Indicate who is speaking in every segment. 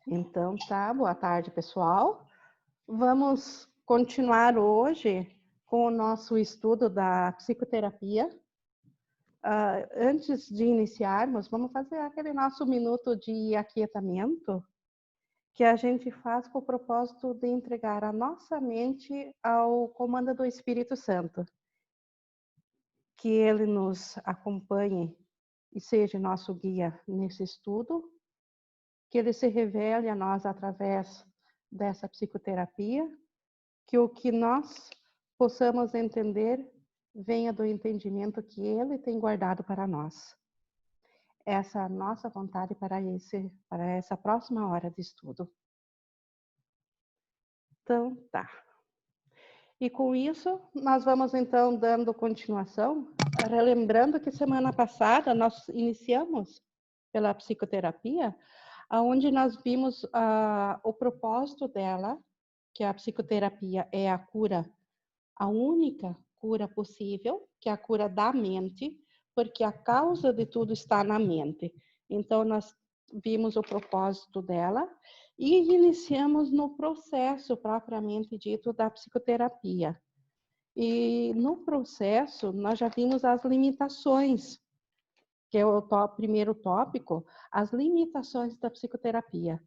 Speaker 1: Então, tá, boa tarde, pessoal. Vamos continuar hoje com o nosso estudo da psicoterapia. Antes de iniciarmos, vamos fazer aquele nosso minuto de aquietamento que a gente faz com o propósito de entregar a nossa mente ao comando do Espírito Santo. Que ele nos acompanhe e seja nosso guia nesse estudo, que ele se revele a nós através dessa psicoterapia, que o que nós possamos entender venha do entendimento que ele tem guardado para nós. Essa é a nossa vontade para essa próxima hora de estudo. Então, tá. E com isso, nós vamos então dando continuação, relembrando que semana passada nós iniciamos pela psicoterapia, onde nós vimos o propósito dela, que a psicoterapia é a cura, a única cura possível, que é a cura da mente, porque a causa de tudo está na mente. Então, nós vimos o propósito dela e iniciamos no processo propriamente dito da psicoterapia. E no processo, nós já vimos as limitações, que é o primeiro tópico, as limitações da psicoterapia.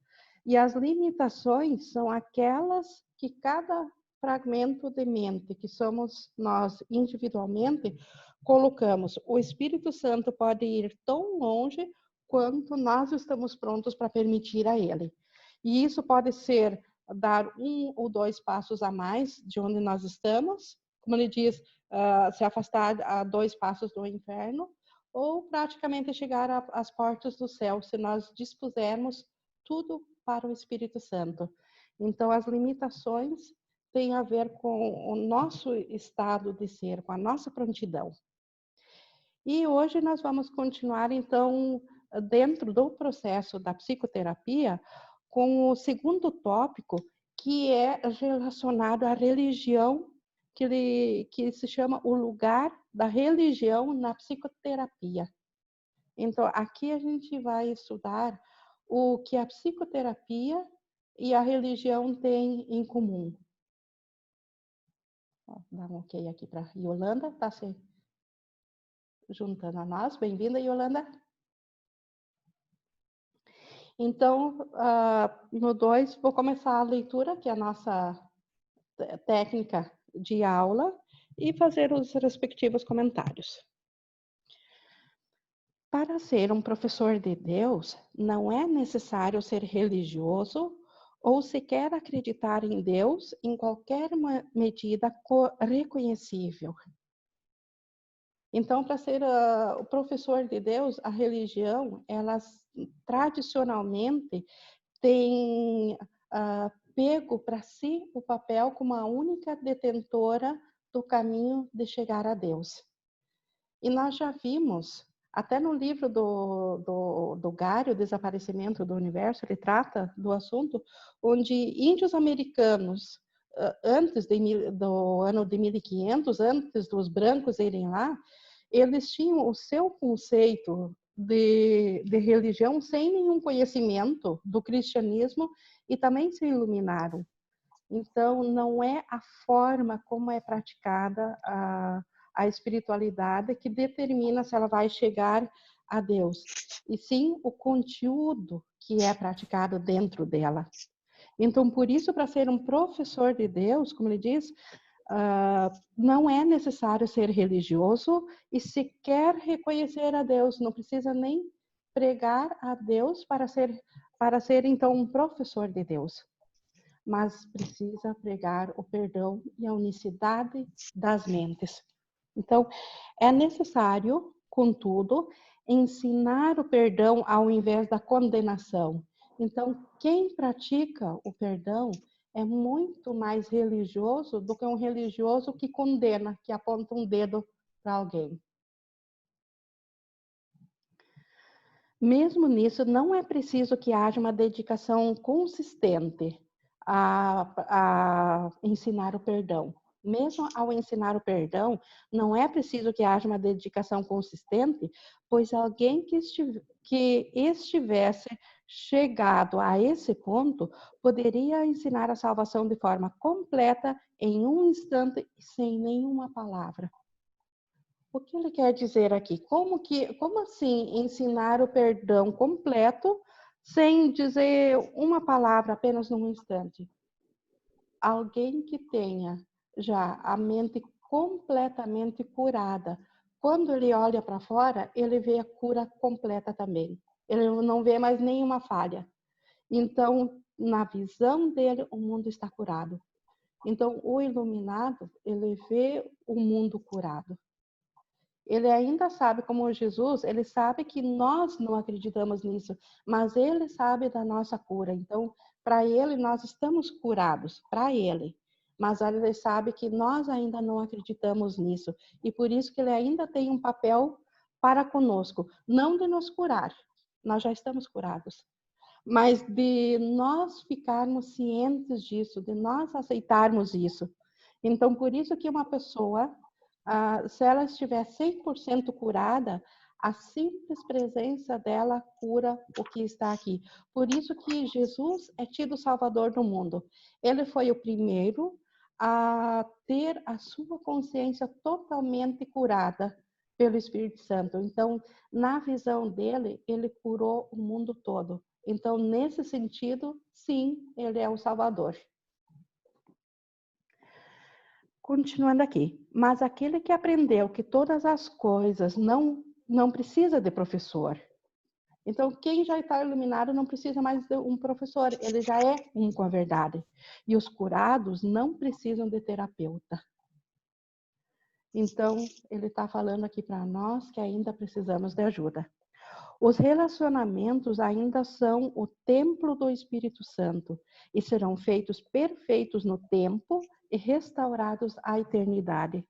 Speaker 1: E as limitações são aquelas que cada fragmento de mente, que somos nós individualmente, colocamos. O Espírito Santo pode ir tão longe quanto nós estamos prontos para permitir a ele. E isso pode ser dar 1 ou 2 passos a mais de onde nós estamos, como ele diz, se afastar a 2 passos do inferno, ou praticamente chegar às portas do céu, se nós dispusermos tudo para o Espírito Santo. Então, as limitações têm a ver com o nosso estado de ser, com a nossa prontidão. E hoje nós vamos continuar, então, dentro do processo da psicoterapia, com o segundo tópico, que é relacionado à religião, que se chama o lugar da religião na psicoterapia. Então, aqui a gente vai estudar o que a psicoterapia e a religião têm em comum. Dá um ok aqui para Yolanda, está se juntando a nós. Bem-vinda, Yolanda. Então, no 2, vou começar a leitura, que é a nossa técnica de aula, e fazer os respectivos comentários. Para ser um professor de Deus, não é necessário ser religioso ou sequer acreditar em Deus em qualquer medida reconhecível. Então, para ser o professor de Deus, a religião, ela tradicionalmente tem pego para si o papel como a única detentora do caminho de chegar a Deus. E nós já vimos, até no livro do Gary, o Desaparecimento do Universo, ele trata do assunto, onde índios americanos, antes do ano de 1500, antes dos brancos irem lá, eles tinham o seu conceito de religião sem nenhum conhecimento do cristianismo e também se iluminaram. Então, não é a forma como é praticada a espiritualidade que determina se ela vai chegar a Deus, e sim o conteúdo que é praticado dentro dela. Então, por isso, para ser um professor de Deus, como ele diz, não é necessário ser religioso e sequer reconhecer a Deus, não precisa nem pregar a Deus para ser então um professor de Deus, mas precisa pregar o perdão e a unicidade das mentes. Então, é necessário, contudo, ensinar o perdão ao invés da condenação. Então, quem pratica o perdão é muito mais religioso do que um religioso que condena, que aponta um dedo para alguém. Mesmo nisso, não é preciso que haja uma dedicação consistente a ensinar o perdão. Mesmo ao ensinar o perdão, não é preciso que haja uma dedicação consistente, pois alguém que estivesse chegado a esse ponto, poderia ensinar a salvação de forma completa, em um instante, sem nenhuma palavra. O que ele quer dizer aqui? Como assim ensinar o perdão completo sem dizer uma palavra apenas num instante? Alguém que tenha já a mente completamente curada, quando ele olha para fora, ele vê a cura completa também. Ele não vê mais nenhuma falha. Então, na visão dele, o mundo está curado. Então, o iluminado, ele vê o mundo curado. Ele ainda sabe, como Jesus, ele sabe que nós não acreditamos nisso, mas ele sabe da nossa cura. Então, para ele, nós estamos curados, para ele. Mas ele sabe que nós ainda não acreditamos nisso. E por isso que ele ainda tem um papel para conosco. Não de nos curar, nós já estamos curados. Mas de nós ficarmos cientes disso, de nós aceitarmos isso. Então, por isso que uma pessoa, se ela estiver 100% curada, a simples presença dela cura o que está aqui. Por isso que Jesus é tido Salvador do mundo. Ele foi o primeiro a ter a sua consciência totalmente curada pelo Espírito Santo. Então, na visão dele, ele curou o mundo todo. Então, nesse sentido, sim, ele é o Salvador. Continuando aqui, mas aquele que aprendeu que todas as coisas não precisa de professor. Então, quem já está iluminado não precisa mais de um professor, ele já é um com a verdade. E os curados não precisam de terapeuta. Então, ele está falando aqui para nós que ainda precisamos de ajuda. Os relacionamentos ainda são o templo do Espírito Santo e serão feitos perfeitos no tempo e restaurados à eternidade.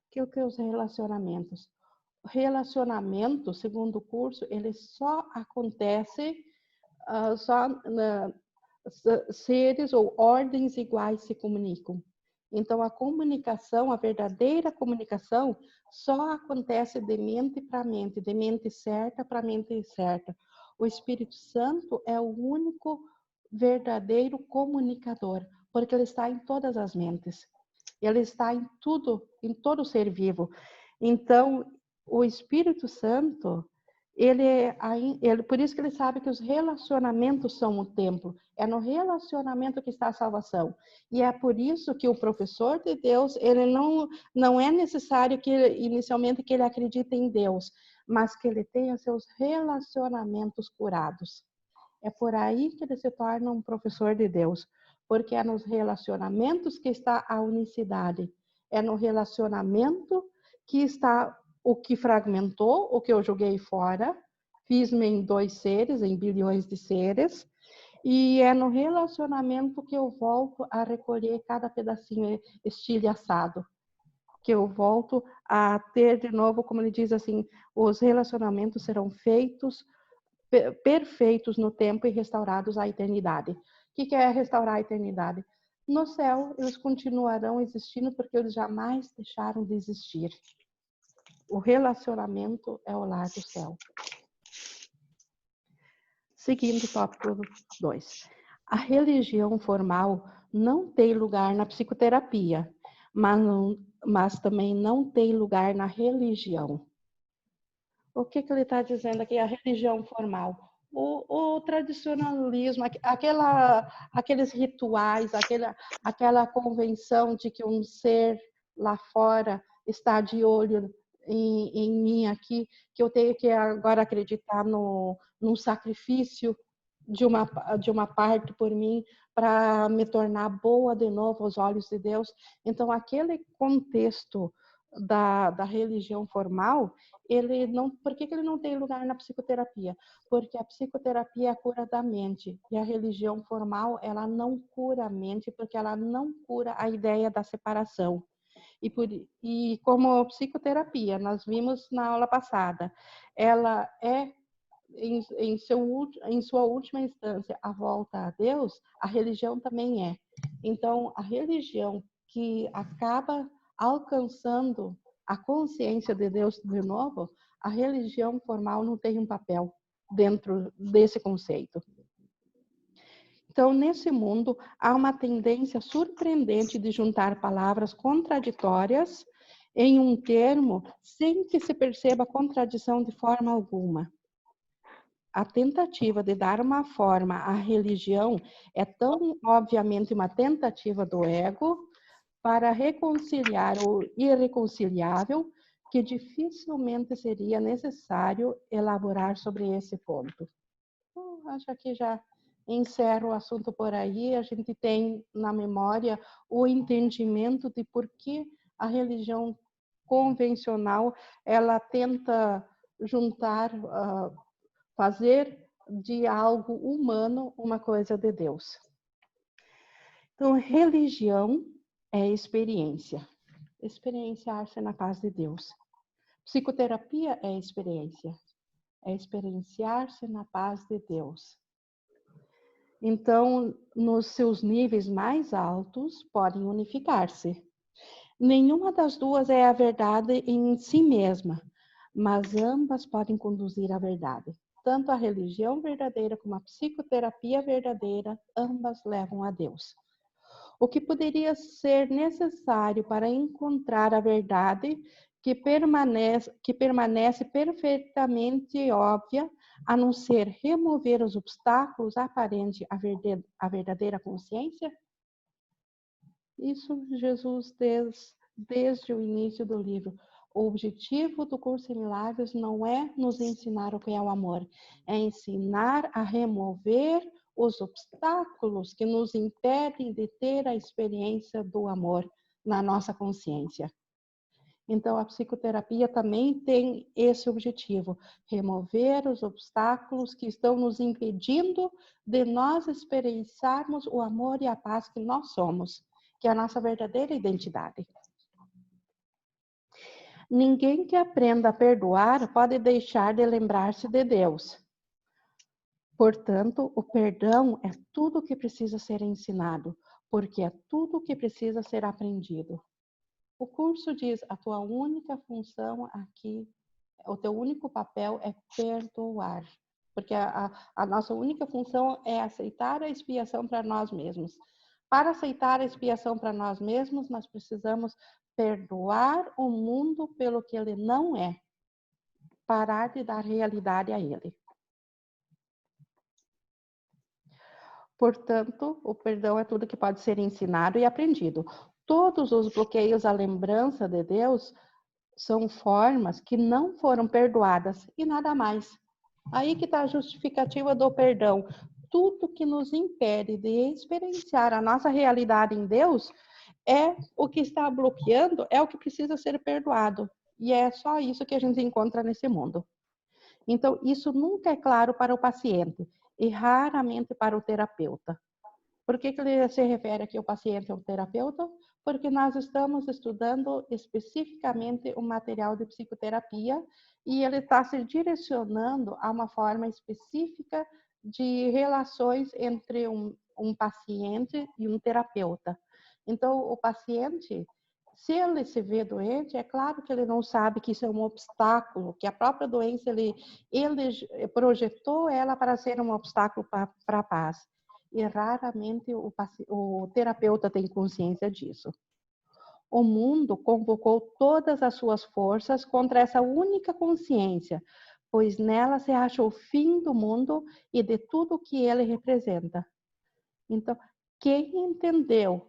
Speaker 1: Que é os relacionamentos? O relacionamento, segundo o curso, ele só acontece seres ou ordens iguais se comunicam. Então, a comunicação, a verdadeira comunicação, só acontece de mente para mente, de mente certa para mente certa. O Espírito Santo é o único verdadeiro comunicador, porque ele está em todas as mentes. Ele está em tudo, em todo ser vivo. Então, o Espírito Santo, por isso que ele sabe que os relacionamentos são o templo. É no relacionamento que está a salvação. E é por isso que o professor de Deus, ele não é necessário que inicialmente que ele acredite em Deus, mas que ele tenha seus relacionamentos curados. É por aí que ele se torna um professor de Deus, porque é nos relacionamentos que está a unicidade. É no relacionamento que está o que fragmentou, o que eu joguei fora, fiz-me em 2 seres, em bilhões de seres, e é no relacionamento que eu volto a recolher cada pedacinho estilhaçado, que eu volto a ter de novo, como ele diz assim, os relacionamentos serão feitos perfeitos no tempo e restaurados à eternidade. O que é restaurar a eternidade? No céu, eles continuarão existindo porque eles jamais deixaram de existir. O relacionamento é o lar do céu. Seguindo o tópico 2. A religião formal não tem lugar na psicoterapia, mas também não tem lugar na religião. O que ele está dizendo aqui? A religião formal. O tradicionalismo, aqueles rituais, aquela convenção de que um ser lá fora está de olho em mim aqui, que eu tenho que agora acreditar num sacrifício de uma parte por mim para me tornar boa de novo aos olhos de Deus. Então, aquele contexto da religião formal, por que ele não tem lugar na psicoterapia? Porque a psicoterapia é a cura da mente e a religião formal, ela não cura a mente porque ela não cura a ideia da separação. E como psicoterapia, nós vimos na aula passada, ela é em sua última instância a volta a Deus, a religião também é. Então, a religião que acaba alcançando a consciência de Deus de novo, a religião formal não tem um papel dentro desse conceito. Então, nesse mundo, há uma tendência surpreendente de juntar palavras contraditórias em um termo sem que se perceba a contradição de forma alguma. A tentativa de dar uma forma à religião é tão obviamente uma tentativa do ego para reconciliar o irreconciliável que dificilmente seria necessário elaborar sobre esse ponto. Acho que já encerro o assunto por aí. A gente tem na memória o entendimento de por que a religião convencional ela tenta juntar, fazer de algo humano uma coisa de Deus. Então, religião é experiência. Experienciar-se na paz de Deus. Psicoterapia é experiência. É experienciar-se na paz de Deus. Então, nos seus níveis mais altos, podem unificar-se. Nenhuma das duas é a verdade em si mesma, mas ambas podem conduzir à verdade. Tanto a religião verdadeira como a psicoterapia verdadeira, ambas levam a Deus. O que poderia ser necessário para encontrar a verdade que permanece perfeitamente óbvia, a não ser remover os obstáculos aparentes à verdadeira consciência? Isso Jesus desde o início do livro. O objetivo do curso em Milagres não é nos ensinar o que é o amor, é ensinar a remover os obstáculos que nos impedem de ter a experiência do amor na nossa consciência. Então, a psicoterapia também tem esse objetivo, remover os obstáculos que estão nos impedindo de nós experienciarmos o amor e a paz que nós somos, que é a nossa verdadeira identidade. Ninguém que aprenda a perdoar pode deixar de lembrar-se de Deus. Portanto, o perdão é tudo o que precisa ser ensinado, porque é tudo o que precisa ser aprendido. O curso diz, a tua única função aqui, o teu único papel é perdoar. Porque a nossa única função é aceitar a expiação para nós mesmos. Para aceitar a expiação para nós mesmos, nós precisamos perdoar o mundo pelo que ele não é. Parar de dar realidade a ele. Portanto, o perdão é tudo que pode ser ensinado e aprendido. Todos os bloqueios à lembrança de Deus são formas que não foram perdoadas e nada mais. Aí que está a justificativa do perdão. Tudo que nos impede de experienciar a nossa realidade em Deus é o que está bloqueando, é o que precisa ser perdoado. E é só isso que a gente encontra nesse mundo. Então, isso nunca é claro para o paciente e raramente para o terapeuta. Por que ele se refere aqui ao paciente ao terapeuta? Porque nós estamos estudando especificamente o material de psicoterapia e ele está se direcionando a uma forma específica de relações entre um paciente e um terapeuta. Então, o paciente, se ele se vê doente, é claro que ele não sabe que isso é um obstáculo, que a própria doença, ele projetou ela para ser um obstáculo para a paz. E raramente o terapeuta tem consciência disso. O mundo convocou todas as suas forças contra essa única consciência, pois nela se acha o fim do mundo e de tudo o que ele representa. Então, quem entendeu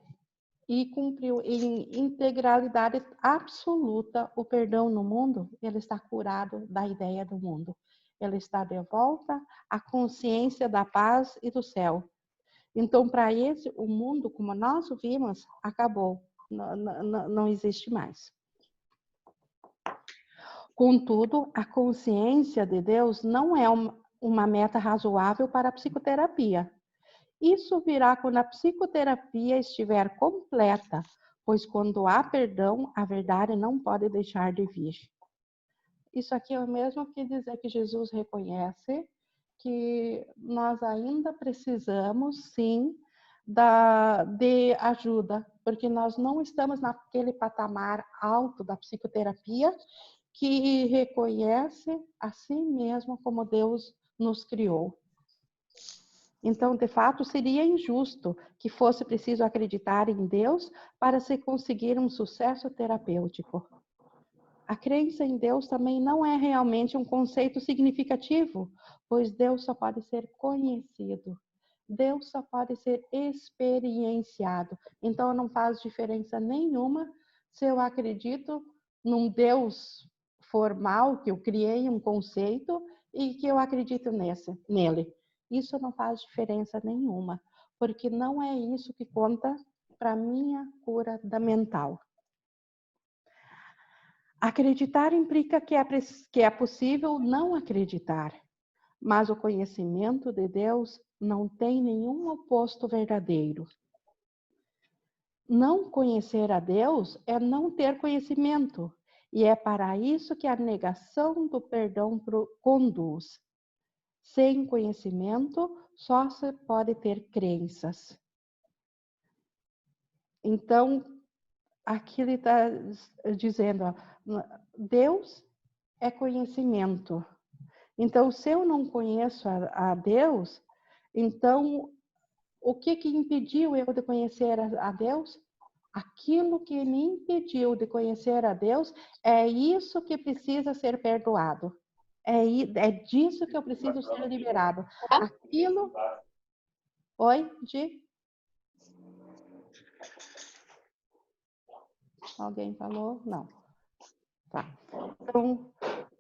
Speaker 1: e cumpriu em integralidade absoluta o perdão no mundo, ele está curado da ideia do mundo. Ele está de volta à consciência da paz e do céu. Então, para esse, o mundo, como nós o vimos, acabou. Não existe mais. Contudo, a consciência de Deus não é uma meta razoável para a psicoterapia. Isso virá quando a psicoterapia estiver completa, pois quando há perdão, a verdade não pode deixar de vir. Isso aqui é o mesmo que dizer que Jesus reconhece que nós ainda precisamos, sim, de ajuda, porque nós não estamos naquele patamar alto da psicoterapia que reconhece a si mesmo como Deus nos criou. Então, de fato, seria injusto que fosse preciso acreditar em Deus para se conseguir um sucesso terapêutico. A crença em Deus também não é realmente um conceito significativo, pois Deus só pode ser conhecido. Deus só pode ser experienciado. Então, não faz diferença nenhuma se eu acredito num Deus formal, que eu criei um conceito e que eu acredito nele. Isso não faz diferença nenhuma, porque não é isso que conta para a minha cura da mental. Acreditar implica que é possível não acreditar, mas o conhecimento de Deus não tem nenhum oposto verdadeiro. Não conhecer a Deus é não ter conhecimento, e é para isso que a negação do perdão conduz. Sem conhecimento, só se pode ter crenças. Então, aqui ele está dizendo, ó, Deus é conhecimento. Então, se eu não conheço a Deus, então, o que impediu eu de conhecer a Deus? Aquilo que me impediu de conhecer a Deus é isso que precisa ser perdoado. É disso que eu preciso ser liberado. Aquilo... Oi, Gi? Alguém falou? Não. Tá.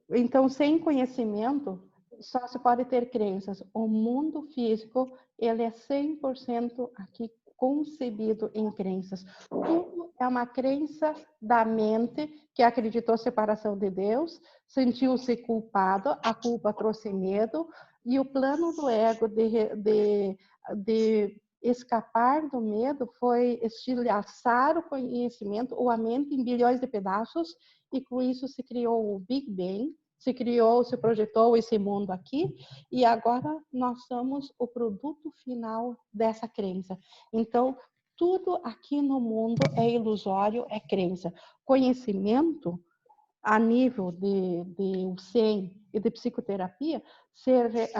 Speaker 1: Então, sem conhecimento, só se pode ter crenças. O mundo físico, ele é 100% aqui concebido em crenças. Tudo é uma crença da mente que acreditou separação de Deus, sentiu-se culpado, a culpa trouxe medo, e o plano do ego de escapar do medo foi estilhaçar o conhecimento ou a mente em bilhões de pedaços, e com isso se criou o Big Bang, se projetou esse mundo aqui, e agora nós somos o produto final dessa crença. Então, tudo aqui no mundo é ilusório, é crença. Conhecimento, a nível de UCEM e de psicoterapia, se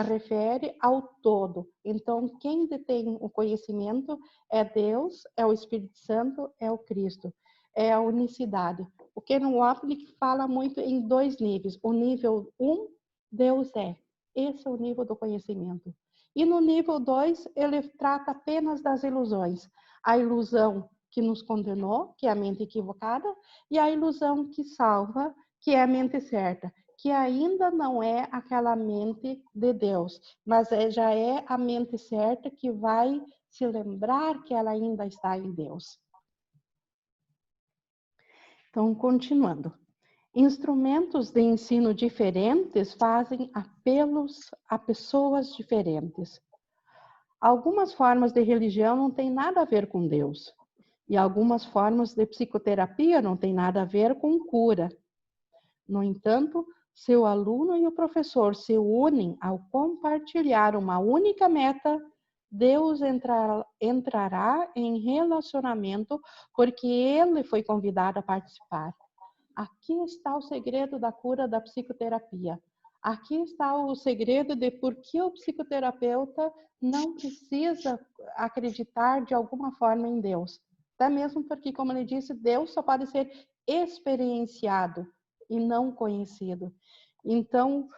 Speaker 1: refere ao todo. Então, quem detém o conhecimento é Deus, é o Espírito Santo, é o Cristo, é a unicidade. O Ken Wapnick fala muito em 2 níveis. O nível 1, Deus é. Esse é o nível do conhecimento. E no nível 2, ele trata apenas das ilusões. A ilusão que nos condenou, que é a mente equivocada, e a ilusão que salva, que é a mente certa, que ainda não é aquela mente de Deus, mas já é a mente certa que vai se lembrar que ela ainda está em Deus. Então, continuando. Instrumentos de ensino diferentes fazem apelos a pessoas diferentes. Algumas formas de religião não têm nada a ver com Deus. E algumas formas de psicoterapia não têm nada a ver com cura. No entanto, se o aluno e o professor se unem ao compartilhar uma única meta, Deus entrará em relacionamento porque ele foi convidado a participar. Aqui está o segredo da cura da psicoterapia. Aqui está o segredo de por que o psicoterapeuta não precisa acreditar de alguma forma em Deus. Até mesmo porque, como ele disse, Deus só pode ser experienciado e não conhecido. Então,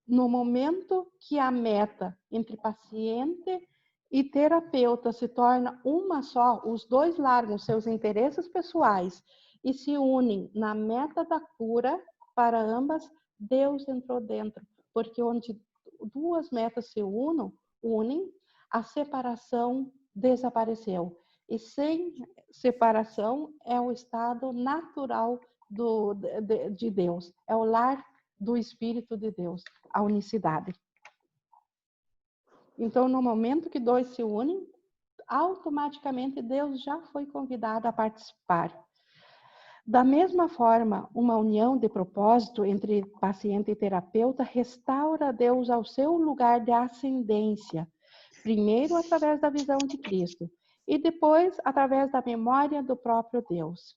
Speaker 1: no momento que a meta entre paciente e terapeuta se torna uma só, os dois largam seus interesses pessoais e se unem na meta da cura para ambas, Deus entrou dentro. Porque onde 2 metas se unem, a separação desapareceu. E sem separação é o estado natural de Deus. É o lar do Espírito de Deus, a unicidade. Então, no momento que 2 se unem, automaticamente Deus já foi convidado a participar. Da mesma forma, uma união de propósito entre paciente e terapeuta restaura Deus ao seu lugar de ascendência, primeiro através da visão de Cristo e depois através da memória do próprio Deus.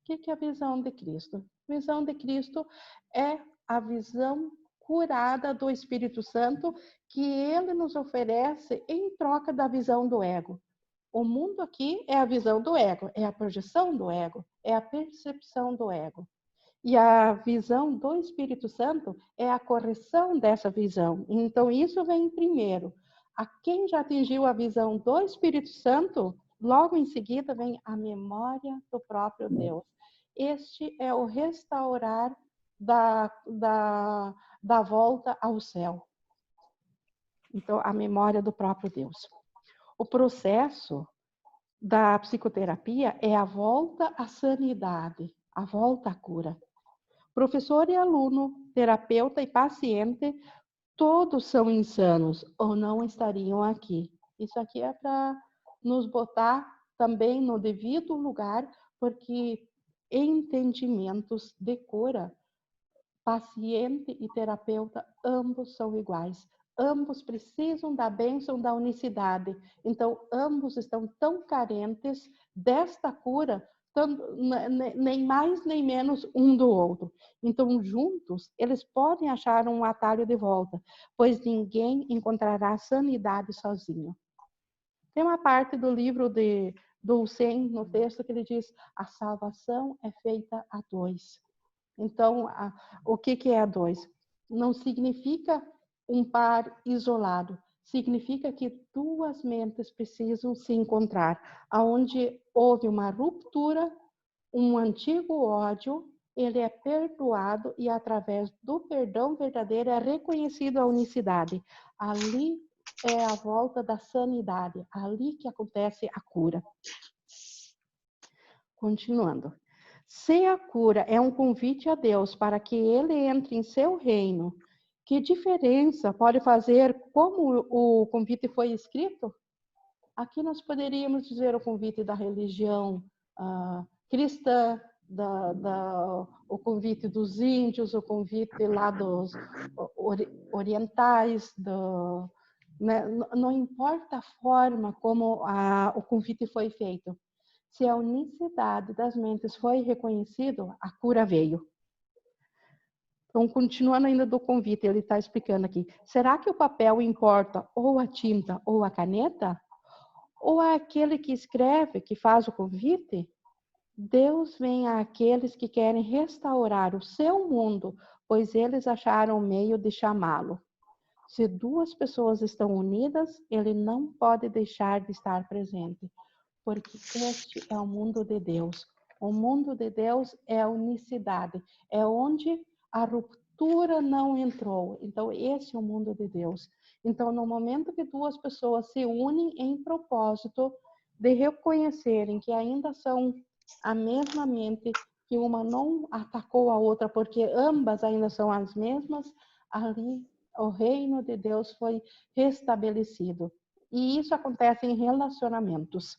Speaker 1: O que é a visão de Cristo? A visão de Cristo é a visão curada do Espírito Santo que ele nos oferece em troca da visão do ego. O mundo aqui é a visão do ego, é a projeção do ego, é a percepção do ego. E a visão do Espírito Santo é a correção dessa visão. Então, isso vem primeiro. A quem já atingiu a visão do Espírito Santo, logo em seguida vem a memória do próprio Deus. Este é o restaurar da volta ao céu. Então, a memória do próprio Deus. O processo da psicoterapia é a volta à sanidade, a volta à cura. Professor e aluno, terapeuta e paciente, todos são insanos ou não estariam aqui. Isso aqui é para nos botar também no devido lugar, porque entendimentos de cura, paciente e terapeuta, ambos são iguais. Ambos precisam da bênção da unicidade. Então, ambos estão tão carentes desta cura, nem mais nem menos um do outro. Então, juntos, eles podem achar um atalho de volta, pois ninguém encontrará sanidade sozinho. Tem uma parte do livro do Hussein, no texto, que ele diz: a salvação é feita a dois. Então, o que é a dois? Não significa um par isolado, significa que duas mentes precisam se encontrar, aonde houve uma ruptura, um antigo ódio, ele é perdoado e através do perdão verdadeiro é reconhecida a unicidade. Ali é a volta da sanidade, ali que acontece a cura. Continuando. Se a cura é um convite a Deus para que ele entre em seu reino, que diferença pode fazer como o convite foi escrito? Aqui nós poderíamos dizer o convite da religião cristã, o convite dos índios, o convite lá dos orientais, né? Não importa a forma como o convite foi feito. Se a unicidade das mentes foi reconhecida, a cura veio. Então, continuando ainda do convite, ele está explicando aqui. Será que o papel importa ou a tinta ou a caneta? Ou é aquele que escreve, que faz o convite? Deus vem àqueles que querem restaurar o seu mundo, pois eles acharam o meio de chamá-lo. Se duas pessoas estão unidas, ele não pode deixar de estar presente, porque este é o mundo de Deus. O mundo de Deus é a unicidade, é onde a ruptura não entrou. Então, esse é o mundo de Deus. Então, no momento que duas pessoas se unem em propósito de reconhecerem que ainda são a mesma mente, que uma não atacou a outra, porque ambas ainda são as mesmas, ali o reino de Deus foi restabelecido. E isso acontece em relacionamentos.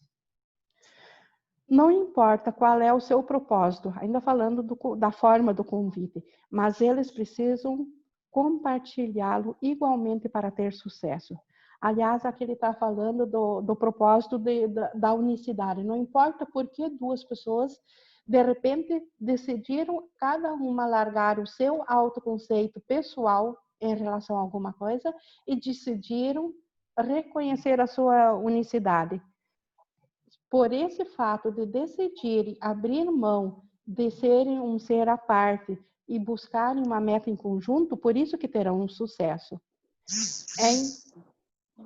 Speaker 1: Não importa qual é o seu propósito, ainda falando da forma do convite, mas eles precisam compartilhá-lo igualmente para ter sucesso. Aliás, aqui ele está falando do propósito da unicidade. Não importa por que duas pessoas, de repente, decidiram cada uma largar o seu autoconceito pessoal em relação a alguma coisa e decidiram reconhecer a sua unicidade. Por esse fato de decidirem abrir mão de serem um ser à parte e buscarem uma meta em conjunto, por isso que terão um sucesso.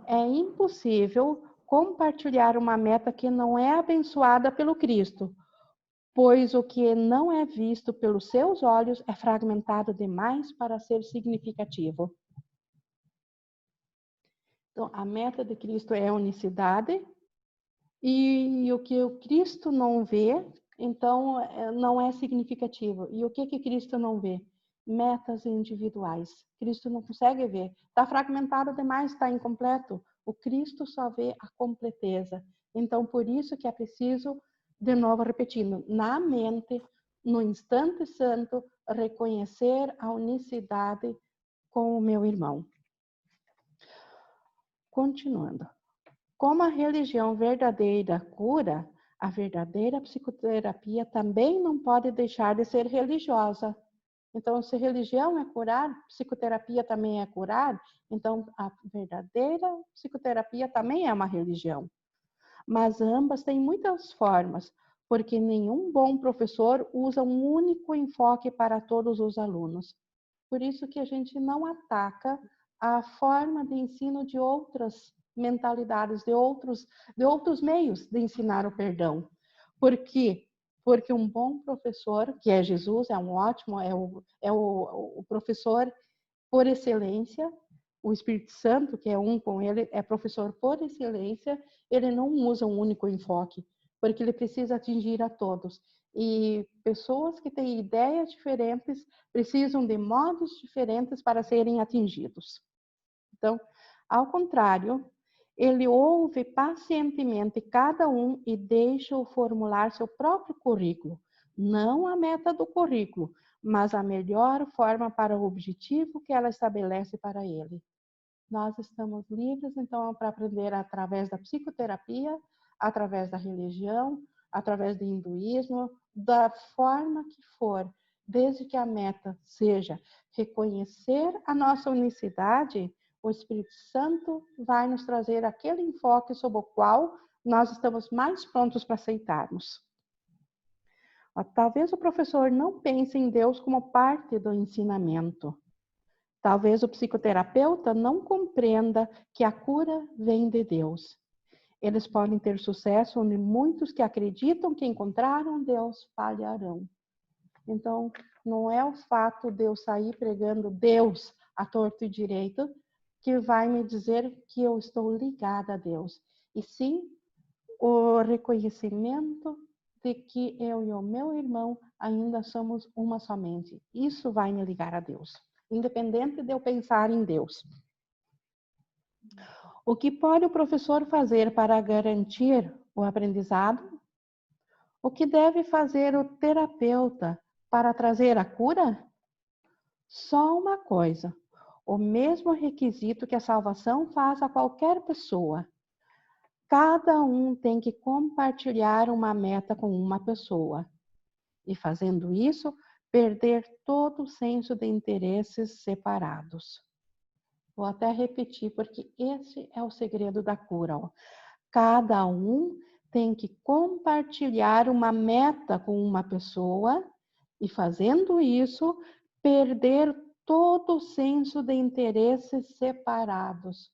Speaker 1: É impossível compartilhar uma meta que não é abençoada pelo Cristo, pois o que não é visto pelos seus olhos é fragmentado demais para ser significativo. Então, a meta de Cristo é a unicidade, e o que o Cristo não vê, então, não é significativo. E o que Cristo não vê? Metas individuais. Cristo não consegue ver. Está fragmentado demais, está incompleto. O Cristo só vê a completeza. Então, por isso que é preciso, de novo repetindo, na mente, no instante santo, reconhecer a unicidade com o meu irmão. Continuando. Como a religião verdadeira cura, a verdadeira psicoterapia também não pode deixar de ser religiosa. Então, se religião é curar, psicoterapia também é curar, então a verdadeira psicoterapia também é uma religião. Mas ambas têm muitas formas, porque nenhum bom professor usa um único enfoque para todos os alunos. Por isso que a gente não ataca a forma de ensino de outras mentalidades, de outros meios de ensinar o perdão. Por quê? Porque um bom professor, que é Jesus, é um ótimo, é o professor por excelência, o Espírito Santo, que é um com ele, é professor por excelência, ele não usa um único enfoque, porque ele precisa atingir a todos. E pessoas que têm ideias diferentes precisam de modos diferentes para serem atingidos. Então, ao contrário, ele ouve pacientemente cada um e deixa-o formular seu próprio currículo, não a meta do currículo, mas a melhor forma para o objetivo que ela estabelece para ele. Nós estamos livres, então, para aprender através da psicoterapia, através da religião, através do hinduísmo, da forma que for, desde que a meta seja reconhecer a nossa unicidade, o Espírito Santo vai nos trazer aquele enfoque sob o qual nós estamos mais prontos para aceitarmos. Talvez o professor não pense em Deus como parte do ensinamento. Talvez o psicoterapeuta não compreenda que a cura vem de Deus. Eles podem ter sucesso onde muitos que acreditam que encontraram Deus falharão. Então, não é o fato de eu sair pregando Deus à torto e direito que vai me dizer que eu estou ligada a Deus. E sim, o reconhecimento de que eu e o meu irmão ainda somos uma somente. Isso vai me ligar a Deus, independente de eu pensar em Deus. O que pode o professor fazer para garantir o aprendizado? O que deve fazer o terapeuta para trazer a cura? Só uma coisa: o mesmo requisito que a salvação faz a qualquer pessoa. Cada um tem que compartilhar uma meta com uma pessoa. E fazendo isso, perder todo o senso de interesses separados. Vou até repetir, porque esse é o segredo da cura. Ó. Cada um tem que compartilhar uma meta com uma pessoa e, fazendo isso, perder todo o senso de interesses separados.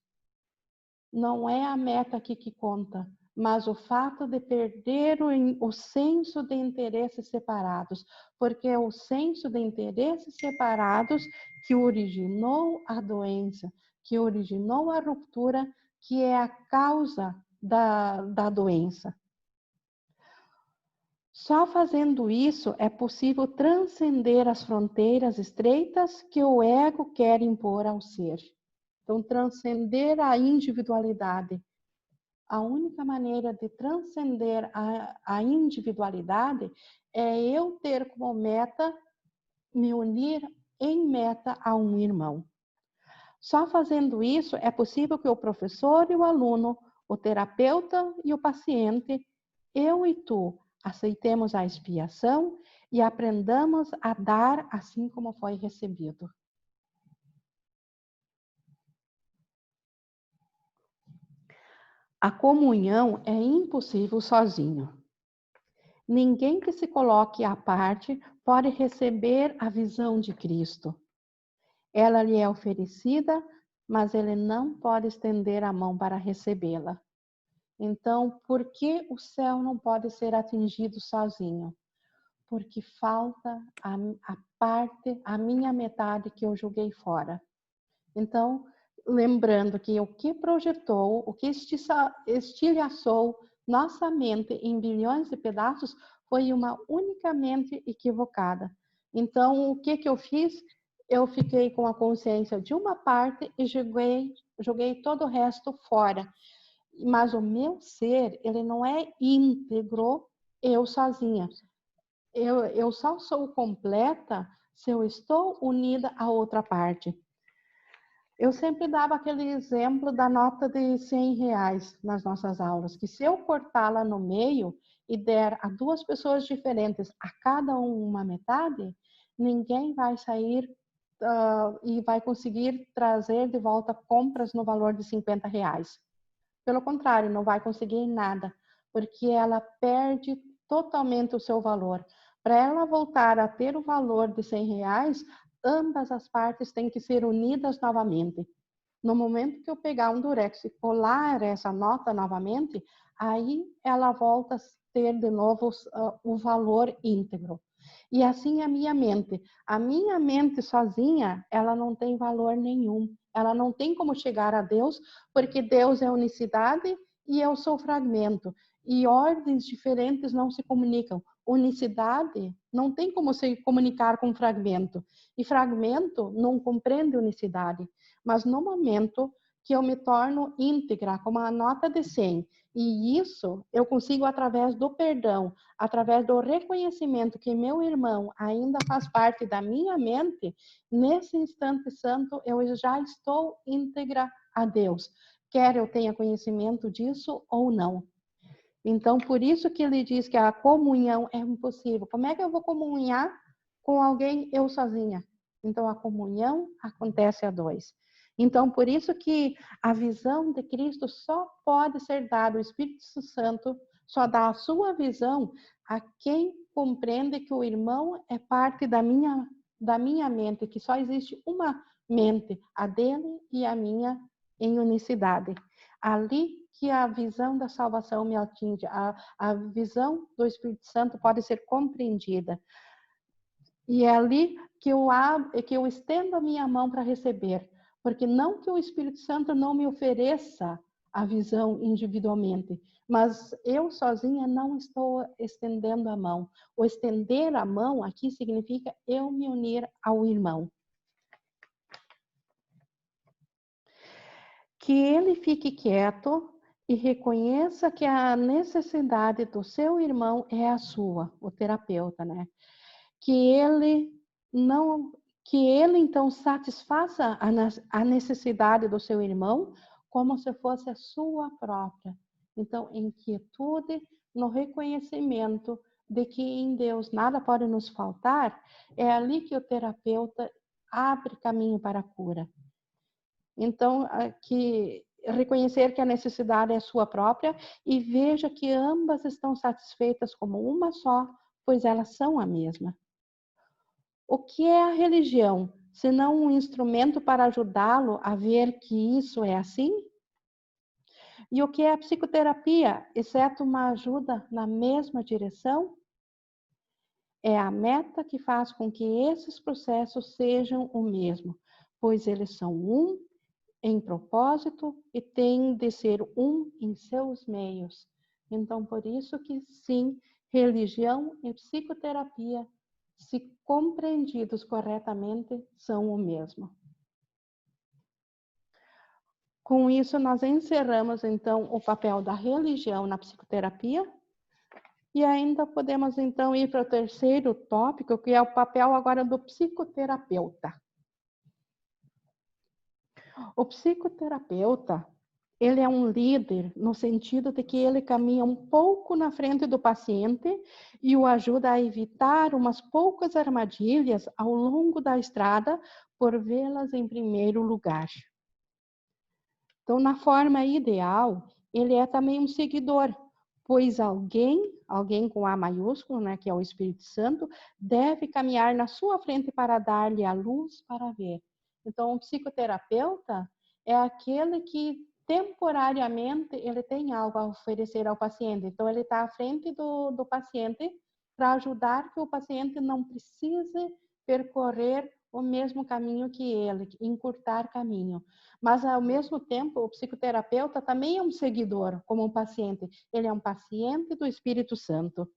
Speaker 1: Não é a meta aqui que conta, mas o fato de perder o senso de interesses separados, porque é o senso de interesses separados que originou a doença, que originou a ruptura, que é a causa da doença. Só fazendo isso é possível transcender as fronteiras estreitas que o ego quer impor ao ser. Então, transcender a individualidade. A única maneira de transcender a individualidade é eu ter como meta me unir em meta a um irmão. Só fazendo isso é possível que o professor e o aluno, o terapeuta e o paciente, eu e tu, aceitemos a expiação e aprendamos a dar assim como foi recebido. A comunhão é impossível sozinho. Ninguém que se coloque à parte pode receber a visão de Cristo. Ela lhe é oferecida, mas ele não pode estender a mão para recebê-la. Então, por que o céu não pode ser atingido sozinho? Porque falta a minha metade que eu joguei fora. Então, lembrando que o que projetou, o que estilhaçou nossa mente em bilhões de pedaços foi uma única mente equivocada. Então, o que eu fiz? Eu fiquei com a consciência de uma parte e joguei todo o resto fora. Mas o meu ser, ele não é íntegro eu sozinha. Eu só sou completa se eu estou unida à outra parte. Eu sempre dava aquele exemplo da nota de R$100 nas nossas aulas, que se eu cortá-la no meio e der a duas pessoas diferentes, a cada um uma metade, ninguém vai sair e vai conseguir trazer de volta compras no valor de R$ 50. Pelo contrário, não vai conseguir nada, porque ela perde totalmente o seu valor. Para ela voltar a ter o valor de R$ 100, ambas as partes têm que ser unidas novamente. No momento que eu pegar um durex e colar essa nota novamente, aí ela volta a ter de novo o valor íntegro. E assim a minha mente. A minha mente sozinha, ela não tem valor nenhum. Ela não tem como chegar a Deus, porque Deus é unicidade e eu sou fragmento. E ordens diferentes não se comunicam. Unicidade não tem como se comunicar com fragmento. E fragmento não compreende unicidade. Mas no momento que eu me torno íntegra, como a nota de 100, e isso eu consigo através do perdão, através do reconhecimento que meu irmão ainda faz parte da minha mente, nesse instante santo eu já estou íntegra a Deus, quer eu tenha conhecimento disso ou não. Então, por isso que ele diz que a comunhão é impossível. Como é que eu vou comunhar com alguém eu sozinha? Então, a comunhão acontece a dois. Então, por isso que a visão de Cristo só pode ser dada, o Espírito Santo só dá a sua visão a quem compreende que o irmão é parte da minha mente, que só existe uma mente, a dele e a minha, em unicidade. Ali que a visão da salvação me atinge, a visão do Espírito Santo pode ser compreendida. E é ali que eu estendo a minha mão para receber, porque não que o Espírito Santo não me ofereça a visão individualmente, mas eu sozinha não estou estendendo a mão. O estender a mão aqui significa eu me unir ao irmão. Que ele fique quieto e reconheça que a necessidade do seu irmão é a sua, o terapeuta, né? Que ele não, que ele então satisfaça a necessidade do seu irmão como se fosse a sua própria. Então, em quietude, no reconhecimento de que em Deus nada pode nos faltar, é ali que o terapeuta abre caminho para a cura. Então, que reconhecer que a necessidade é sua própria e veja que ambas estão satisfeitas como uma só, pois elas são a mesma. O que é a religião, senão um instrumento para ajudá-lo a ver que isso é assim? E o que é a psicoterapia, exceto uma ajuda na mesma direção? É a meta que faz com que esses processos sejam o mesmo, pois eles são um em propósito e tem de ser um em seus meios. Então, por isso que sim, religião e psicoterapia, se compreendidos corretamente, são o mesmo. Com isso, nós encerramos, então, o papel da religião na psicoterapia e ainda podemos, então, ir para o terceiro tópico, que é o papel agora do psicoterapeuta. O psicoterapeuta, ele é um líder no sentido de que ele caminha um pouco na frente do paciente e o ajuda a evitar umas poucas armadilhas ao longo da estrada por vê-las em primeiro lugar. Então, na forma ideal, ele é também um seguidor, pois alguém com A maiúsculo, né, que é o Espírito Santo, deve caminhar na sua frente para dar-lhe a luz para ver. Então, o psicoterapeuta é aquele que temporariamente ele tem algo a oferecer ao paciente. Então, ele está à frente do paciente para ajudar que o paciente não precise percorrer o mesmo caminho que ele, encurtar caminho. Mas, ao mesmo tempo, o psicoterapeuta também é um seguidor, como um paciente. Ele é um paciente do Espírito Santo.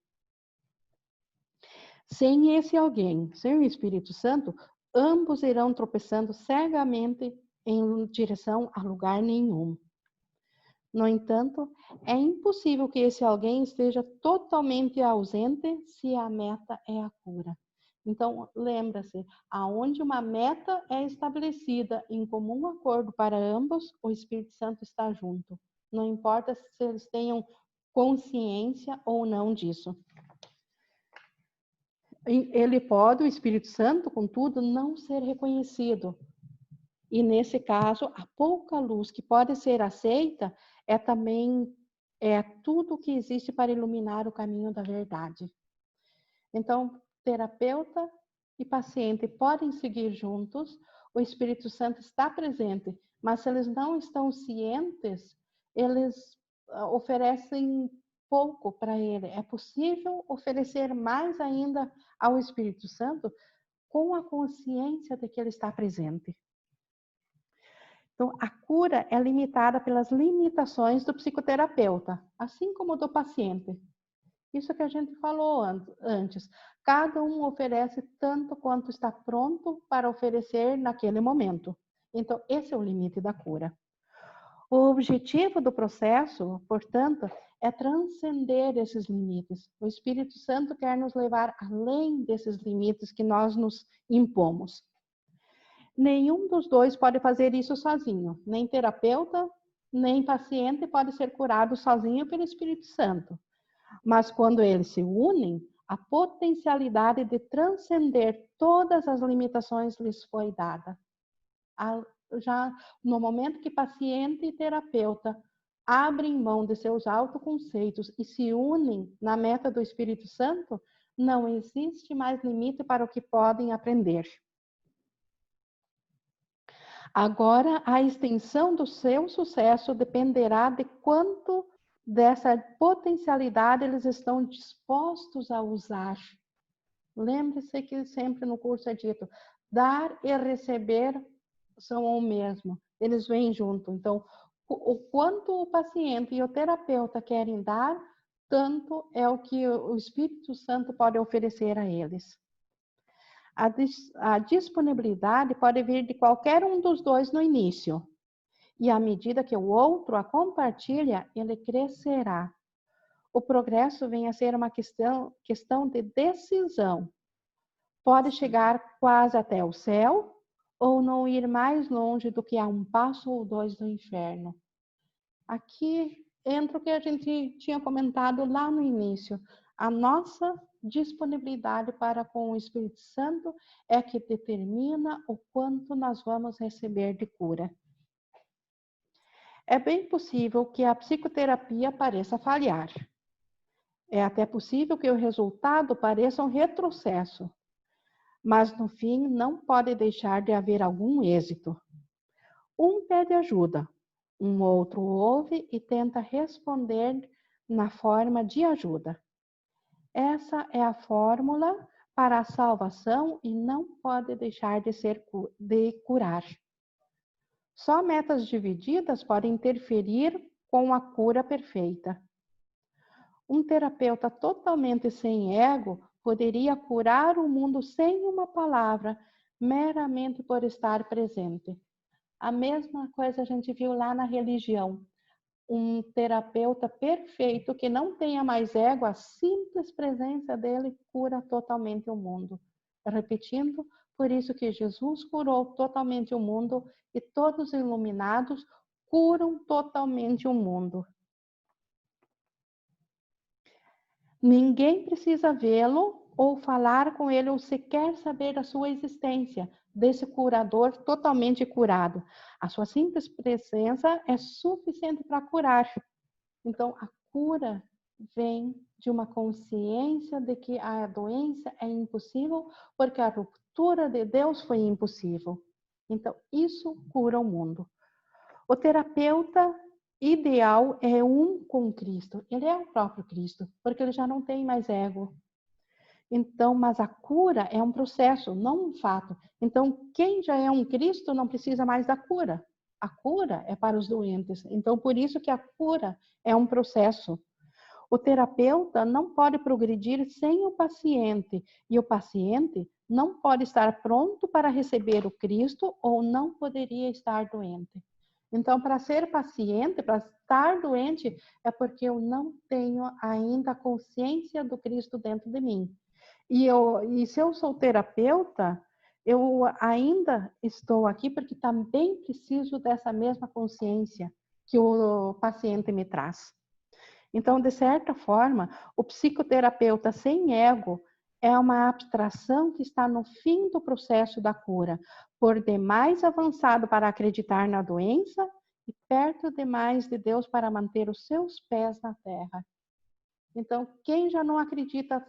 Speaker 1: Sem esse alguém, sem o Espírito Santo, ambos irão tropeçando cegamente em direção a lugar nenhum. No entanto, é impossível que esse alguém esteja totalmente ausente se a meta é a cura. Então, lembra-se, aonde uma meta é estabelecida em comum acordo para ambos, o Espírito Santo está junto. Não importa se eles tenham consciência ou não disso. Ele pode, o Espírito Santo, contudo, não ser reconhecido. E nesse caso, a pouca luz que pode ser aceita é também tudo que existe para iluminar o caminho da verdade. Então, terapeuta e paciente podem seguir juntos, o Espírito Santo está presente, mas se eles não estão cientes, eles oferecem pouco para ele. É possível oferecer mais ainda ao Espírito Santo com a consciência de que ele está presente. Então, a cura é limitada pelas limitações do psicoterapeuta, assim como do paciente. Isso que a gente falou antes. Cada um oferece tanto quanto está pronto para oferecer naquele momento. Então, esse é o limite da cura. O objetivo do processo, portanto, é transcender esses limites. O Espírito Santo quer nos levar além desses limites que nós nos impomos. Nenhum dos dois pode fazer isso sozinho. Nem terapeuta, nem paciente pode ser curado sozinho pelo Espírito Santo. Mas quando eles se unem, a potencialidade de transcender todas as limitações lhes foi dada. Já no momento que paciente e terapeuta abrem mão de seus autoconceitos e se unem na meta do Espírito Santo, não existe mais limite para o que podem aprender. Agora, a extensão do seu sucesso dependerá de quanto dessa potencialidade eles estão dispostos a usar. Lembre-se que sempre no curso é dito, dar e receber são o mesmo, eles vêm junto. Então, o quanto o paciente e o terapeuta querem dar, tanto é o que o Espírito Santo pode oferecer a eles. A disponibilidade pode vir de qualquer um dos dois no início. E à medida que o outro a compartilha, ele crescerá. O progresso vem a ser uma questão de decisão. Pode chegar quase até o céu ou não ir mais longe do que a um passo ou dois do inferno. Aqui entra o que a gente tinha comentado lá no início. A nossa disponibilidade para com o Espírito Santo é que determina o quanto nós vamos receber de cura. É bem possível que a psicoterapia pareça falhar. É até possível que o resultado pareça um retrocesso. Mas no fim não pode deixar de haver algum êxito. Um pede ajuda, um outro ouve e tenta responder na forma de ajuda. Essa é a fórmula para a salvação e não pode deixar de curar. Só metas divididas podem interferir com a cura perfeita. Um terapeuta totalmente sem ego poderia curar o mundo sem uma palavra, meramente por estar presente. A mesma coisa a gente viu lá na religião. Um terapeuta perfeito que não tenha mais ego, a simples presença dele cura totalmente o mundo. Repetindo, por isso que Jesus curou totalmente o mundo e todos os iluminados curam totalmente o mundo. Ninguém precisa vê-lo ou falar com ele ou sequer saber da sua existência, desse curador totalmente curado. A sua simples presença é suficiente para curar. Então, a cura vem de uma consciência de que a doença é impossível, porque a ruptura de Deus foi impossível. Então, isso cura o mundo. O terapeuta ideal é um com Cristo. Ele é o próprio Cristo, porque ele já não tem mais ego. Então, mas a cura é um processo, não um fato. Então, quem já é um Cristo não precisa mais da cura. A cura é para os doentes. Então, por isso que a cura é um processo. O terapeuta não pode progredir sem o paciente, e o paciente não pode estar pronto para receber o Cristo ou não poderia estar doente. Então, para ser paciente, para estar doente, é porque eu não tenho ainda a consciência do Cristo dentro de mim. E se eu sou terapeuta, eu ainda estou aqui porque também preciso dessa mesma consciência que o paciente me traz. Então, de certa forma, o psicoterapeuta sem ego é uma abstração que está no fim do processo da cura, por demais avançado para acreditar na doença e perto demais de Deus para manter os seus pés na terra. Então, quem já não acredita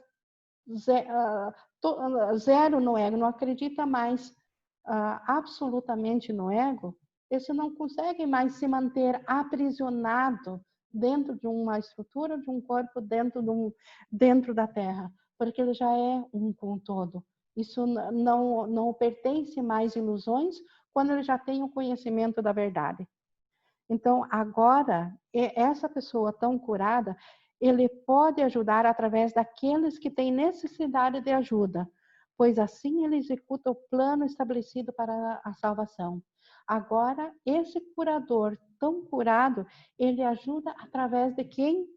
Speaker 1: zero no ego, não acredita mais absolutamente no ego, esse não consegue mais se manter aprisionado dentro de uma estrutura, de um corpo, dentro da Terra, porque ele já é um com o todo. Isso não pertence mais ilusões quando ele já tem o conhecimento da verdade. Então, agora, essa pessoa tão curada, ele pode ajudar através daqueles que têm necessidade de ajuda, pois assim ele executa o plano estabelecido para a salvação. Agora, esse curador tão curado, ele ajuda através de quem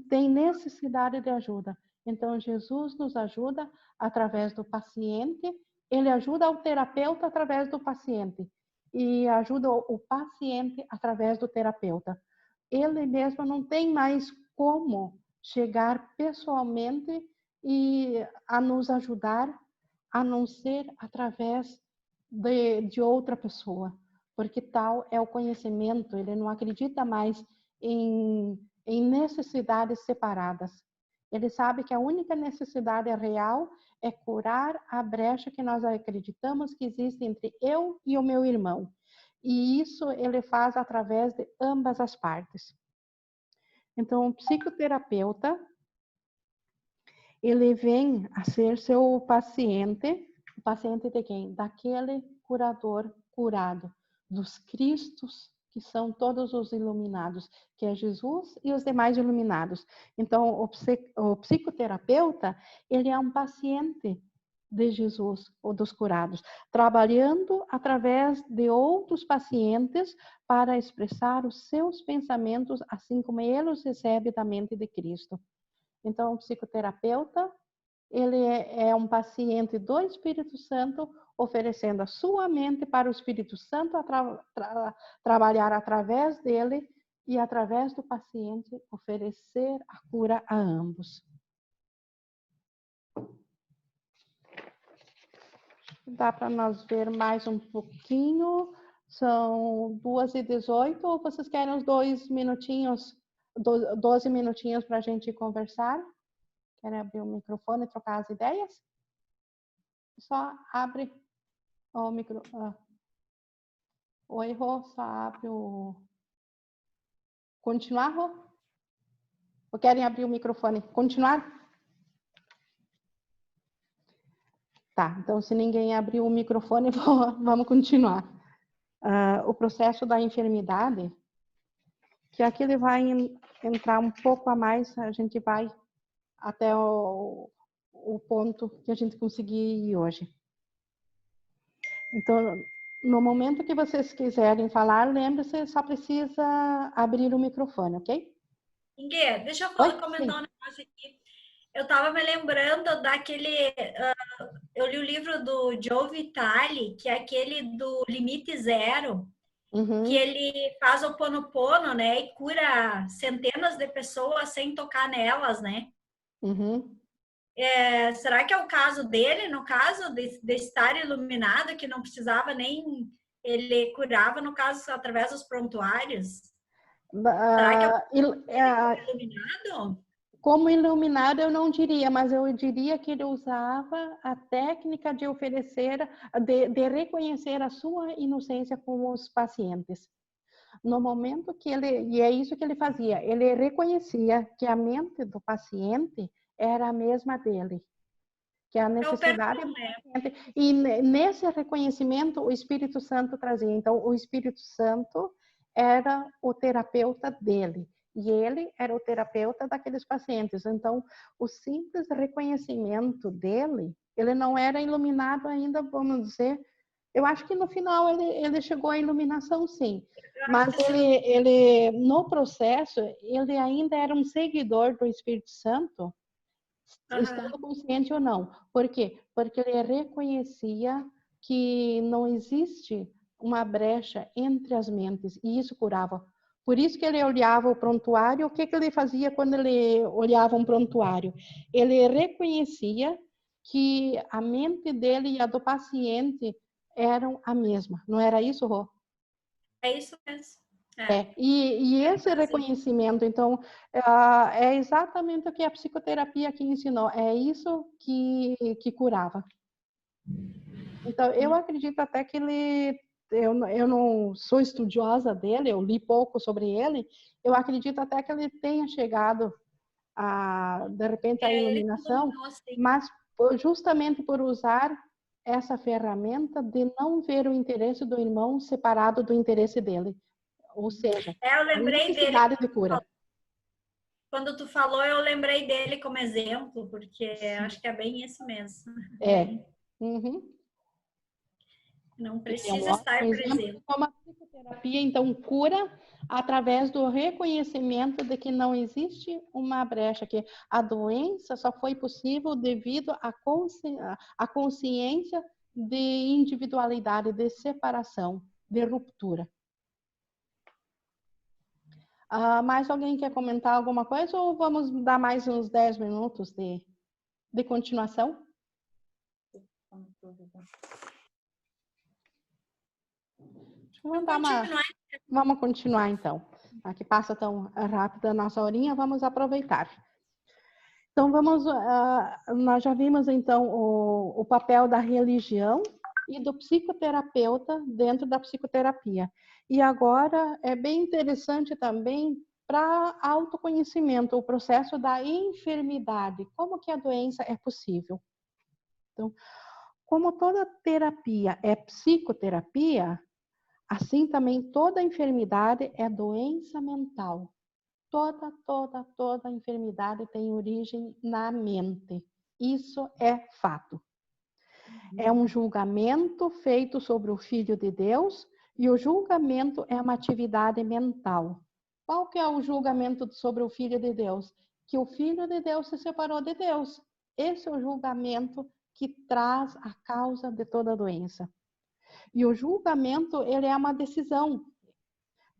Speaker 1: tem necessidade de ajuda. Então, Jesus nos ajuda através do paciente, ele ajuda o terapeuta através do paciente e ajuda o paciente através do terapeuta. Ele mesmo não tem mais como chegar pessoalmente e a nos ajudar, a não ser através de outra pessoa, porque tal é o conhecimento, ele não acredita mais em necessidades separadas. Ele sabe que a única necessidade real é curar a brecha que nós acreditamos que existe entre eu e o meu irmão. E isso ele faz através de ambas as partes. Então, o psicoterapeuta, ele vem a ser seu paciente. O paciente de quem? Daquele curador curado, dos Cristos, que são todos os iluminados, que é Jesus e os demais iluminados. Então, o psicoterapeuta, ele é um paciente de Jesus, ou dos curados, trabalhando através de outros pacientes para expressar os seus pensamentos, assim como ele os recebe da mente de Cristo. Então, o psicoterapeuta, ele é um paciente do Espírito Santo, oferecendo a sua mente para o Espírito Santo trabalhar através dele e, através do paciente, oferecer a cura a ambos. Dá para nós ver mais um pouquinho. São 2h18, ou vocês querem os 2 minutinhos, 12 minutinhos para a gente conversar? Querem abrir o microfone e trocar as ideias? Só abre o microfone. Oi, Rô, só abre o... Continuar, Rô? Ou querem abrir o microfone? Continuar? Tá, então se ninguém abrir o microfone, vamos continuar. O processo da enfermidade, que aqui ele vai entrar um pouco a mais, a gente vai até o ponto que a gente conseguir ir hoje. Então, no momento que vocês quiserem falar, lembre-se, só precisa abrir o microfone, ok?
Speaker 2: Ingue, deixa eu comentar um negócio aqui. Eu estava me lembrando daquele... eu li o livro do Joe Vitale, que é aquele do Limite Zero, que ele faz o Ho'oponopono, né? E cura centenas de pessoas sem tocar nelas, né? Será que é o caso dele, no caso de estar iluminado, que não precisava nem... Ele curava, no caso, através dos prontuários? Será que é iluminado?
Speaker 1: Como iluminado eu não diria, mas eu diria que ele usava a técnica de oferecer, de reconhecer a sua inocência com os pacientes. No momento que ele, e é isso que ele fazia, ele reconhecia que a mente do paciente era a mesma dele, que a necessidade do paciente, e nesse reconhecimento o Espírito Santo trazia. Então, o Espírito Santo era o terapeuta dele, e ele era o terapeuta daqueles pacientes. Então, o simples reconhecimento dele, ele não era iluminado ainda, vamos dizer. Eu acho que no final ele chegou à iluminação, sim. Mas ele, no processo, ele ainda era um seguidor do Espírito Santo, estando consciente ou não. Por quê? Porque ele reconhecia que não existe uma brecha entre as mentes, e isso curava. Por isso que ele olhava o prontuário. O que ele fazia quando ele olhava um prontuário? Ele reconhecia que a mente dele e a do paciente eram a mesma. Não era isso, Rô?
Speaker 2: É isso mesmo.
Speaker 1: E esse reconhecimento, então, é exatamente o que a psicoterapia aqui ensinou. É isso que curava. Então, eu acredito até que ele... Eu não sou estudiosa dele, eu li pouco sobre ele. Eu acredito até que ele tenha chegado de repente, a iluminação, mas justamente por usar essa ferramenta de não ver o interesse do irmão separado do interesse dele. Ou seja,
Speaker 2: eu
Speaker 1: a
Speaker 2: lembrei
Speaker 1: necessidade
Speaker 2: dele.
Speaker 1: de cura.
Speaker 2: Quando tu falou, eu lembrei dele como exemplo, porque
Speaker 1: Sim.
Speaker 2: acho que é bem isso mesmo.
Speaker 1: É. Uhum.
Speaker 2: Não
Speaker 1: É um
Speaker 2: precisa
Speaker 1: ótimo
Speaker 2: estar
Speaker 1: exemplo
Speaker 2: presente.
Speaker 1: de como a psicoterapia, então, cura através do reconhecimento de que não existe uma brecha, que a doença só foi possível devido à consciência de individualidade, de separação, de ruptura. Mais alguém quer comentar alguma coisa ou vamos dar mais uns 10 minutos de continuação? Vamos continuar, então. Aqui passa tão rápido a nossa horinha, vamos aproveitar. Então, nós já vimos, então, o papel da religião e do psicoterapeuta dentro da psicoterapia. E agora é bem interessante também para autoconhecimento, o processo da enfermidade, como que a doença é possível. Então, como toda terapia é psicoterapia, assim também toda enfermidade é doença mental. Toda enfermidade tem origem na mente. Isso é fato. É um julgamento feito sobre o Filho de Deus e o julgamento é uma atividade mental. Qual que é o julgamento sobre o Filho de Deus? Que o Filho de Deus se separou de Deus. Esse é o julgamento que traz a causa de toda a doença. E o julgamento, ele é uma decisão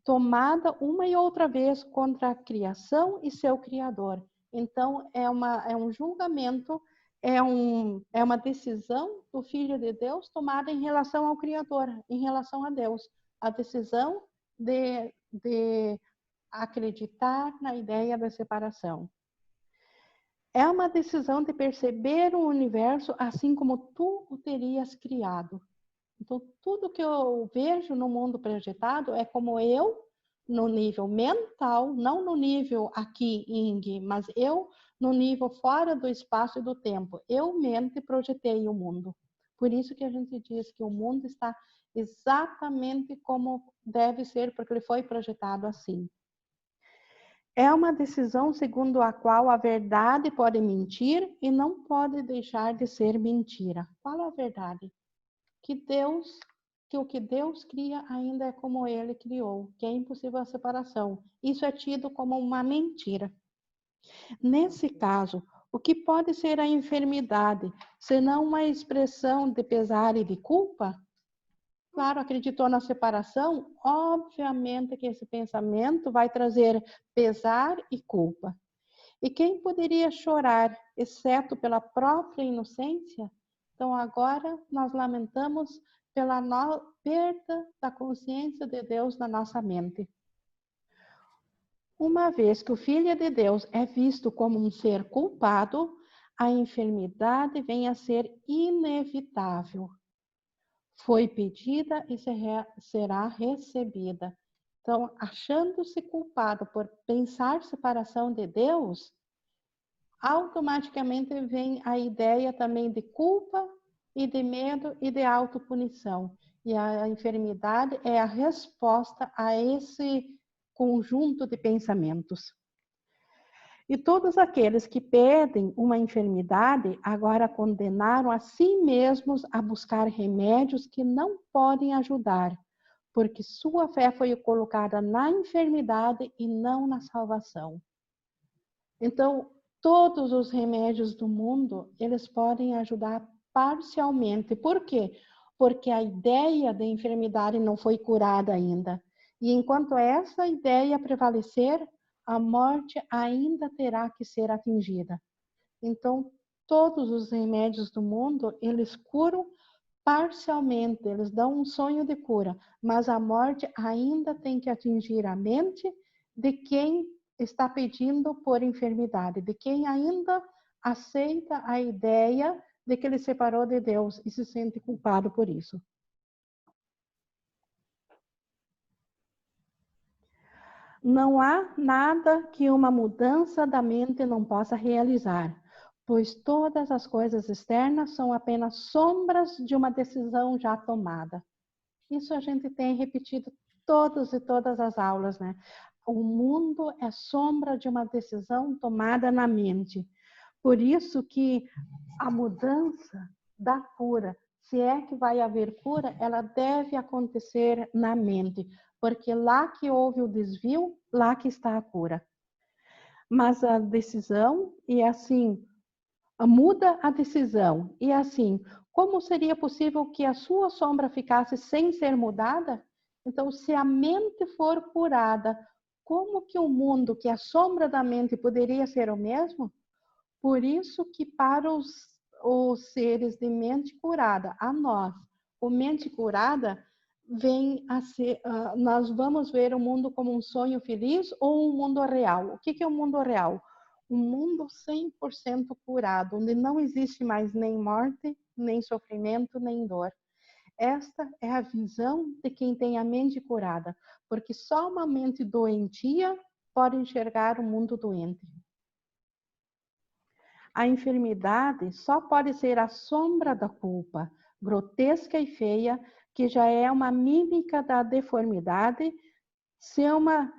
Speaker 1: tomada uma e outra vez contra a criação e seu Criador. Então, é um julgamento, é uma decisão do Filho de Deus tomada em relação ao Criador, em relação a Deus. A decisão de acreditar na ideia da separação. É uma decisão de perceber o universo assim como tu o terias criado. Então, tudo que eu vejo no mundo projetado é como eu, no nível mental, não no nível aqui, Ing, mas eu no nível fora do espaço e do tempo. Eu mente projetei o mundo. Por isso que a gente diz que o mundo está exatamente como deve ser, porque ele foi projetado assim. É uma decisão segundo a qual a verdade pode mentir e não pode deixar de ser mentira. Qual é a verdade? Que o que Deus cria ainda é como ele criou, que é impossível a separação. Isso é tido como uma mentira. Nesse caso, o que pode ser a enfermidade, senão uma expressão de pesar e de culpa? Claro, acreditou na separação, obviamente que esse pensamento vai trazer pesar e culpa. E quem poderia chorar, exceto pela própria inocência? Então, agora nós lamentamos pela perda da consciência de Deus na nossa mente. Uma vez que o Filho de Deus é visto como um ser culpado, a enfermidade vem a ser inevitável. Foi pedida e será recebida. Então, achando-se culpado por pensar separação de Deus, automaticamente vem a ideia também de culpa e de medo e de autopunição. E a enfermidade é a resposta a esse conjunto de pensamentos. E todos aqueles que pedem uma enfermidade agora condenaram a si mesmos a buscar remédios que não podem ajudar, porque sua fé foi colocada na enfermidade e não na salvação. Então, todos os remédios do mundo, eles podem ajudar parcialmente. Por quê? Porque a ideia da enfermidade não foi curada ainda. E enquanto essa ideia prevalecer, a morte ainda terá que ser atingida. Então, todos os remédios do mundo, eles curam parcialmente, eles dão um sonho de cura, mas a morte ainda tem que atingir a mente de quem está pedindo por enfermidade, de quem ainda aceita a ideia de que ele separou de Deus e se sente culpado por isso. Não há nada que uma mudança da mente não possa realizar, pois todas as coisas externas são apenas sombras de uma decisão já tomada. Isso a gente tem repetido todas e todas as aulas, né? O mundo é sombra de uma decisão tomada na mente. Por isso que a mudança da cura, se é que vai haver cura, ela deve acontecer na mente, porque lá que houve o desvio, lá que está a cura. Mas a decisão, e assim, muda a decisão, e assim, como seria possível que a sua sombra ficasse sem ser mudada? Então, se a mente for curada, como que o mundo, que é a sombra da mente, poderia ser o mesmo? Por isso que para os seres de mente curada, a nós, o mente curada, vem a ser, nós vamos ver o mundo como um sonho feliz ou um mundo real. O que é um mundo real? Um mundo 100% curado, onde não existe mais nem morte, nem sofrimento, nem dor. Esta é a visão de quem tem a mente curada, porque só uma mente doentia pode enxergar o mundo doente. A enfermidade só pode ser a sombra da culpa, grotesca e feia, que já é uma mímica da deformidade. Se uma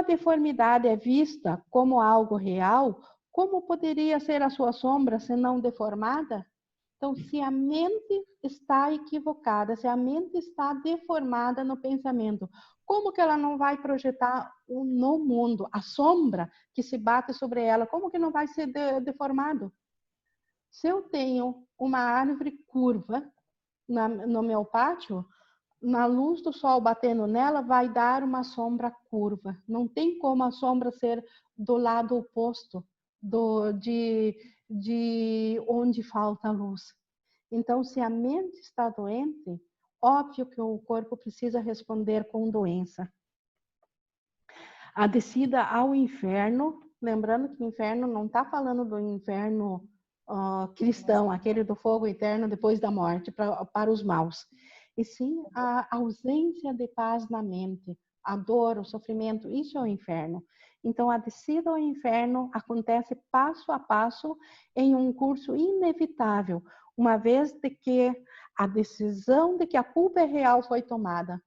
Speaker 1: deformidade é vista como algo real, como poderia ser a sua sombra se não deformada? Então, se a mente está equivocada, se a mente está deformada no pensamento, como que ela não vai projetar no mundo a sombra que se bate sobre ela? Como que não vai ser deformado? Se eu tenho uma árvore curva no meu pátio, na luz do sol batendo nela, vai dar uma sombra curva. Não tem como a sombra ser do lado oposto de onde falta a luz. Então, se a mente está doente, óbvio que o corpo precisa responder com doença. A descida ao inferno, lembrando que o inferno não está falando do inferno cristão, aquele do fogo eterno depois da morte, para os maus. E sim a ausência de paz na mente, a dor, o sofrimento, isso é o inferno. Então, a descida ao inferno acontece passo a passo em um curso inevitável, uma vez de que a decisão de que a culpa é real foi tomada.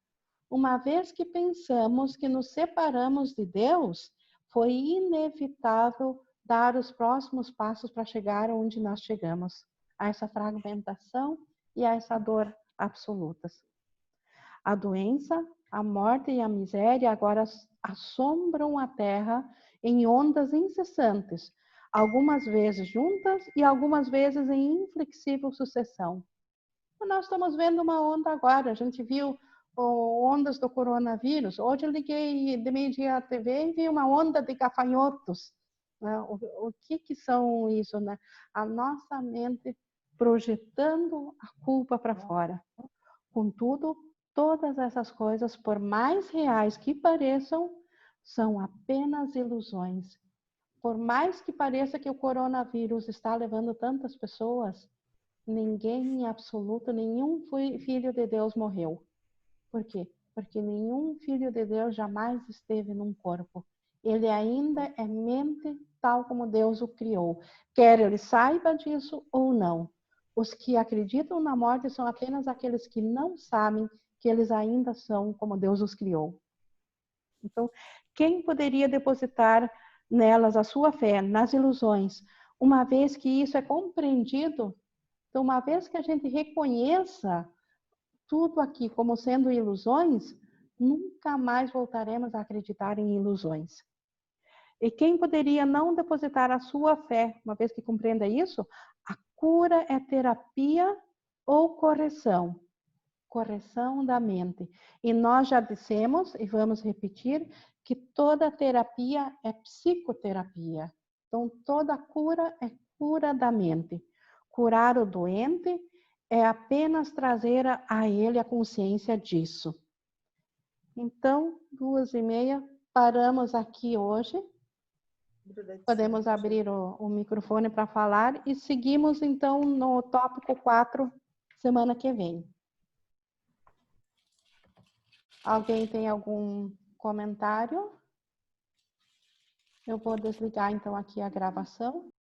Speaker 1: Uma vez que pensamos que nos separamos de Deus, foi inevitável dar os próximos passos para chegar onde nós chegamos, a essa fragmentação e a essa dor absolutas. A doença, a morte e a miséria agora assombram a terra em ondas incessantes, algumas vezes juntas e algumas vezes em inflexível sucessão. Nós estamos vendo uma onda agora, a gente viu ondas do coronavírus. Hoje eu liguei de meio-dia à TV e vi uma onda de gafanhotos. Né? O que são isso? Né? A nossa mente projetando a culpa para fora. Contudo, todas essas coisas, por mais reais que pareçam, são apenas ilusões. Por mais que pareça que o coronavírus está levando tantas pessoas, ninguém em absoluto, nenhum filho de Deus morreu. Por quê? Porque nenhum filho de Deus jamais esteve num corpo. Ele ainda é mente tal como Deus o criou. Quer ele saiba disso ou não. Os que acreditam na morte são apenas aqueles que não sabem que eles ainda são como Deus os criou. Então, quem poderia depositar nelas a sua fé, nas ilusões, uma vez que isso é compreendido? Então, uma vez que a gente reconheça tudo aqui como sendo ilusões, nunca mais voltaremos a acreditar em ilusões. E quem poderia não depositar a sua fé, uma vez que compreenda isso? A cura é terapia ou correção? Correção da mente. E nós já dissemos, e vamos repetir, que toda terapia é psicoterapia. Então, toda cura é cura da mente. Curar o doente é apenas trazer a ele a consciência disso. Então, 2h30, paramos aqui hoje. Podemos abrir o microfone para falar e seguimos, então, no tópico 4, semana que vem. Alguém tem algum comentário? Eu vou desligar, então, aqui a gravação.